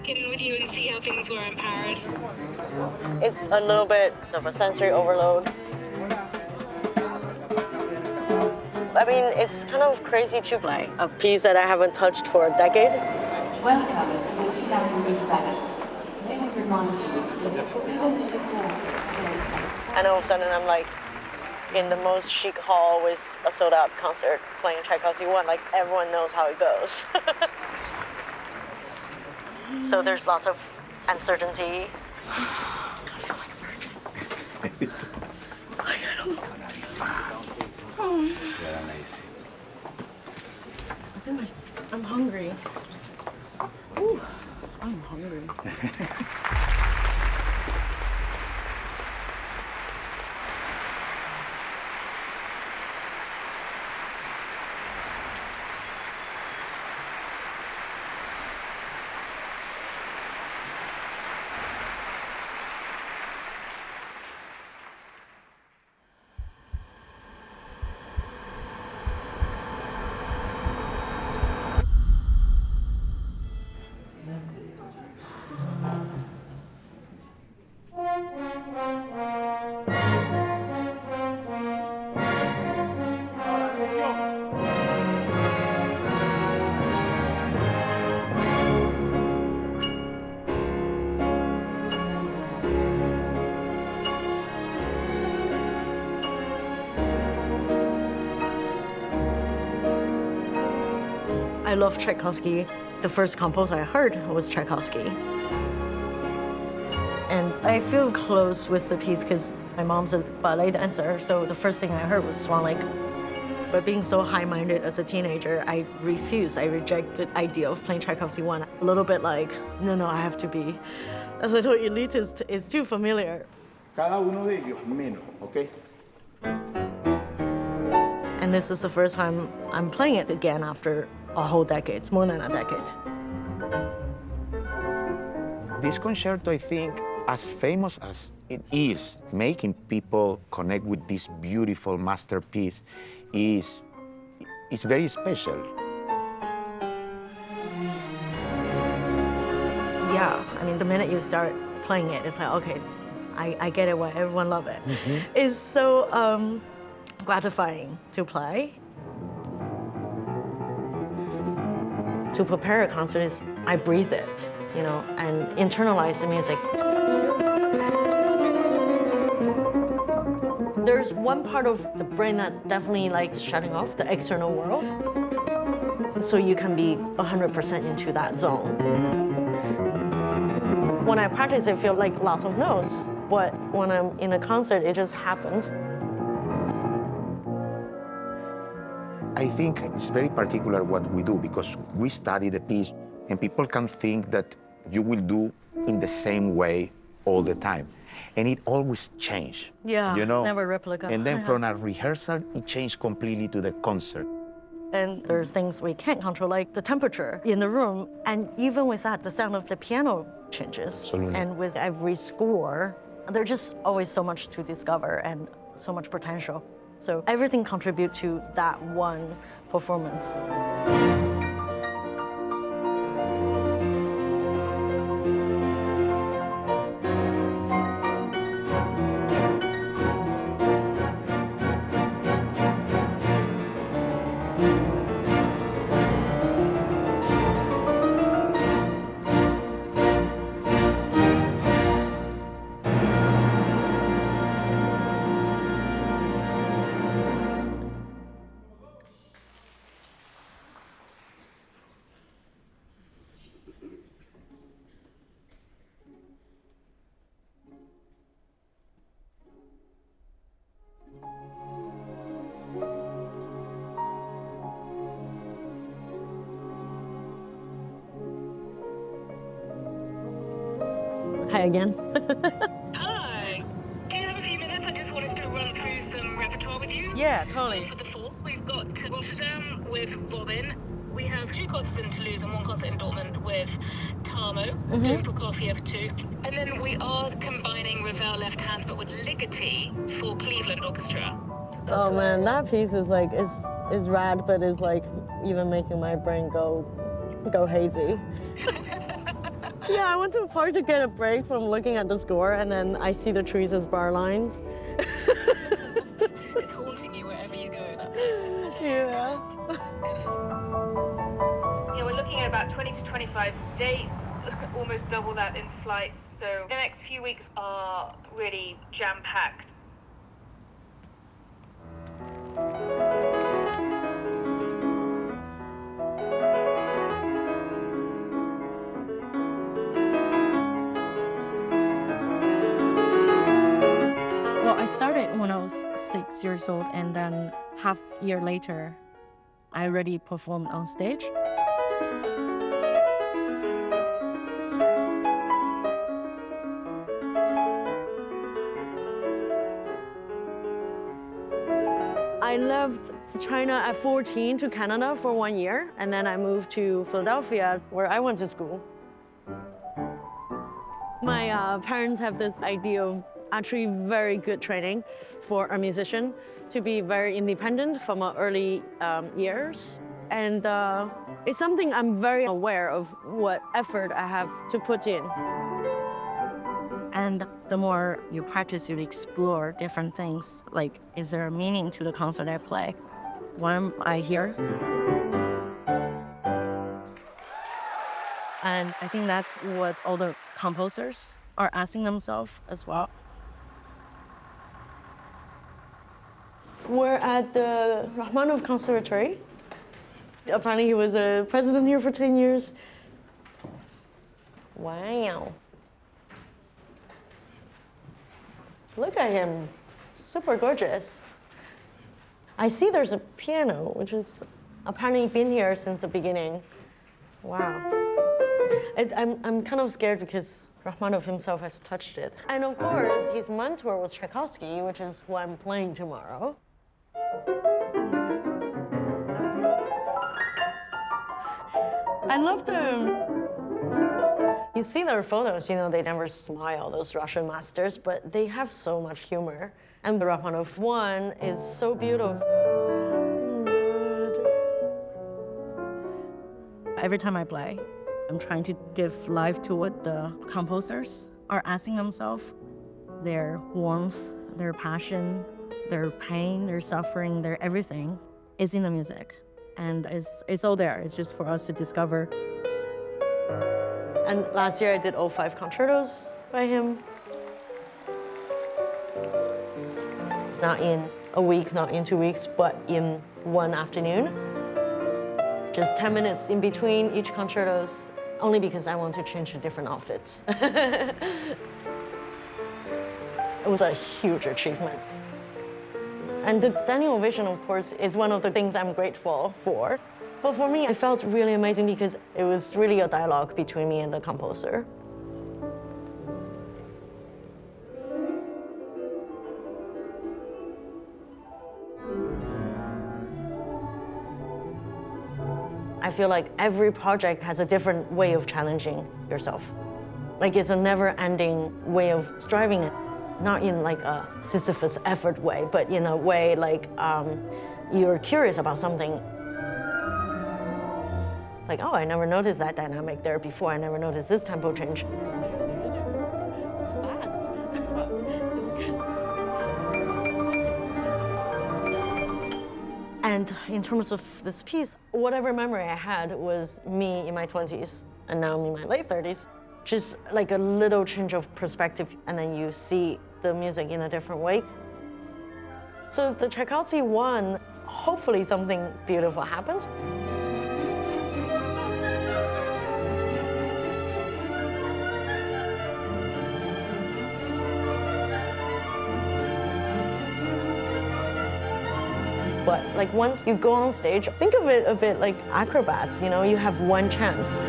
check in with you and see how things were in Paris. It's a little bit of a sensory overload. I mean, it's kind of crazy to play a piece that I haven't touched for a decade. Welcome to the Philharmonic Ballet. May we remind you that it's forbidden to record. And all of a sudden, I'm like in the most chic hall with a sold-out concert playing Tchaikovsky 1. Like, everyone knows how it goes. So there's lots of uncertainty. I feel like a virgin. It's like I don't. It's gonna be fun. You're amazing. I think I'm hungry. Ooh, I'm hungry. I love Tchaikovsky. The first composer I heard was Tchaikovsky. And I feel close with the piece because my mom's a ballet dancer, so the first thing I heard was Swan Lake. But being so high-minded as a teenager, I reject the idea of playing Tchaikovsky 1. A little bit like, no, I have to be a little elitist. It's too familiar. Cada uno de ellos menos, ¿ok? And this is the first time I'm playing it again after a whole decade. It's more than a decade. This concerto, I think, as famous as it is, making people connect with this beautiful masterpiece is very special. Yeah, I mean, the minute you start playing it, it's like, okay, I get it why everyone loves it. Mm-hmm. It's so gratifying to play. To prepare a concert is, I breathe it, you know, and internalize the music. There's one part of the brain that's definitely like shutting off the external world. So you can be 100% into that zone. When I practice, it feels like lots of notes, but when I'm in a concert, it just happens. I think it's very particular what we do because we study the piece and people can think that you will do in the same way all the time. And it always changes. Yeah, you know? It's never a replica. And then from a rehearsal, it changed completely to the concert. And there's things we can't control, like the temperature in the room. And even with that, the sound of the piano changes. Absolutely. And with every score, there's just always so much to discover and so much potential. So everything contributes to that one performance. Hi again. Hi. Do you have a few minutes? I just wanted to run through some repertoire with you. Yeah, totally. For the fall, we've got Rotterdam with Robin. We have 2 concerts in Toulouse and 1 concert in Dortmund with Tarmo, doing Prokofiev too. And then we are combining Ravel Left Hand, but with Ligeti for Cleveland Orchestra. Oh man, that piece is like is rad, but is like even making my brain go hazy. Yeah, I went to a park to get a break from looking at the score, and then I see the trees as bar lines. It's haunting you wherever you go, that place. I tell you, Yeah. it is. Yeah, we're looking at about 20 to 25 dates, almost double that in flights. So the next few weeks are really jam-packed. Well, I started when I was 6 years old, and then half year later, I already performed on stage. I left China at 14 to Canada for 1 year, and then I moved to Philadelphia, where I went to school. My parents have this idea of actually very good training for a musician to be very independent from early years. And it's something I'm very aware of what effort I have to put in. And the more you practice, you explore different things. Like, is there a meaning to the concert I play? Why am I here? And I think that's what all the composers are asking themselves as well. We're at the Rachmaninoff Conservatory. Apparently he was a president here for 10 years. Wow. Look at him, super gorgeous. I see there's a piano, which is apparently been here since the beginning. Wow. I'm kind of scared because Rachmaninoff himself has touched it. And of course, his mentor was Tchaikovsky, which is who I'm playing tomorrow. I love the... You see their photos, you know, they never smile, those Russian masters, but they have so much humor. And the Rachmaninoff 1 is so beautiful. Every time I play, I'm trying to give life to what the composers are asking themselves. Their warmth, their passion, their pain, their suffering, their everything is in the music. And it's all there. It's just for us to discover. And last year I did all 5 concertos by him. Not in a week, not in 2 weeks, but in one afternoon. Just 10 minutes in between each concertos, only because I want to change to different outfits. It was a huge achievement. And the standing ovation, of course, is one of the things I'm grateful for. But for me, it felt really amazing because it was really a dialogue between me and the composer. I feel like every project has a different way of challenging yourself. Like it's a never-ending way of striving, not in like a Sisyphus effort way, but in a way like you're curious about something. Like, oh, I never noticed that dynamic there before. I never noticed this tempo change. It's fast. It's good. And in terms of this piece, whatever memory I had was me in my 20s, and now I'm in my late 30s. Just like a little change of perspective, and then you see the music in a different way. So the Tchaikovsky 1, hopefully something beautiful happens. But like once you go on stage, think of it a bit like acrobats, you know, you have one chance.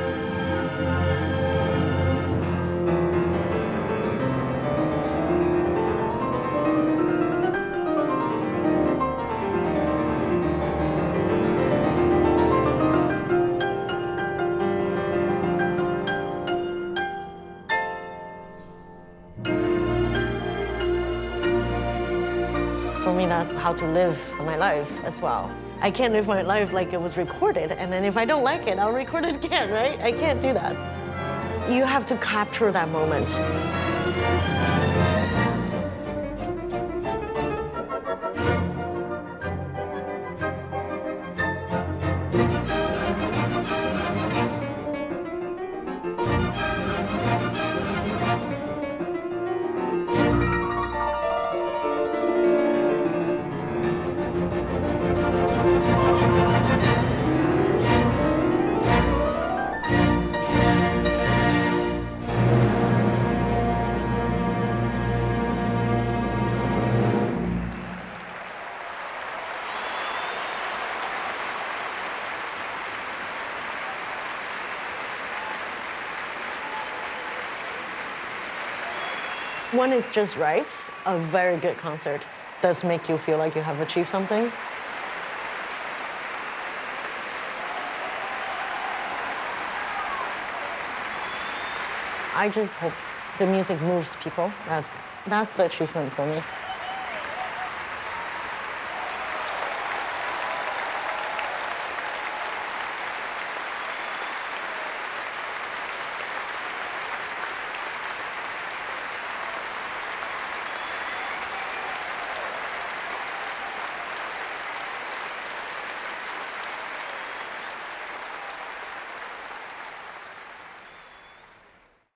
For me, that's how to live my life as well. I can't live my life like it was recorded, and then if I don't like it, I'll record it again, right? I can't do that. You have to capture that moment. When it's just right, a very good concert does make you feel like you have achieved something. I just hope the music moves people. That's the achievement for me.